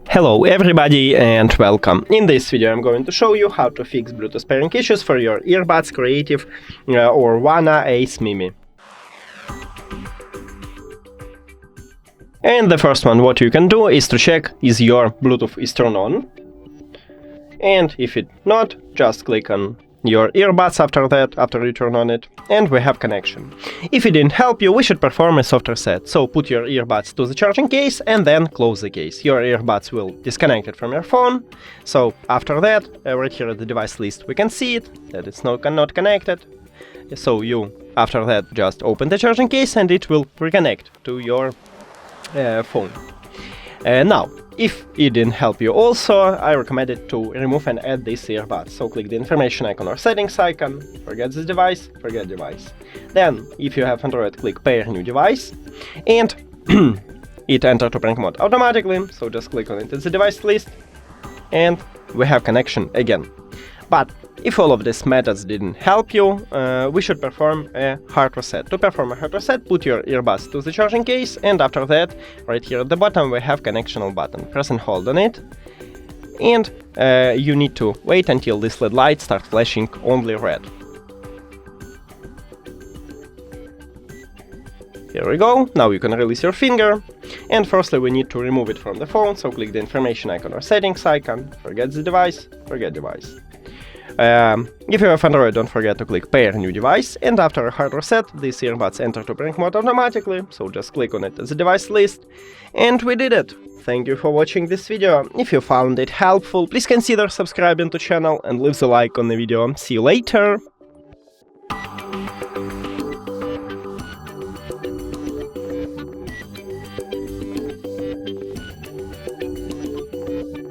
Hello everybody and welcome. In this video I'm going to show you how to fix Bluetooth pairing issues for your earbuds Creative Aurvana Ace Mimi. And the first one, what you can do is to check is your Bluetooth is turned on. And if it's not, just click on your earbuds after you turn on it, and we have connection. If it didn't help you, we should perform a soft reset. So put your earbuds to the charging case and then close the case. Your earbuds will disconnect it from your phone. So after that, right here at the device list, we can see it, that it's not connected. So you, after that, just open the charging case and it will reconnect to your phone. Now, if it didn't help you also, I recommend it to remove and add this earbud. So click the information icon or settings icon, forget this device, forget device. Then, if you have Android, click pair new device, and it entered to prank mode automatically, so just click on it in the device list, and we have connection again. But if all of these methods didn't help you, we should perform a hard reset. To perform a hard reset, put your earbuds to the charging case, and after that, right here at the bottom, we have connectional button. Press and hold on it, and you need to wait until this LED light starts flashing only red. Here we go, now you can release your finger, and firstly we need to remove it from the phone, so click the information icon or settings icon, forget the device, forget device. If you have Android, don't forget to click pair new device, and after a hard reset, these earbuds enter to prank mode automatically, so just click on it as a device list, and we did it! Thank you for watching this video. If you found it helpful, please consider subscribing to the channel and leave a like on the video. See you later!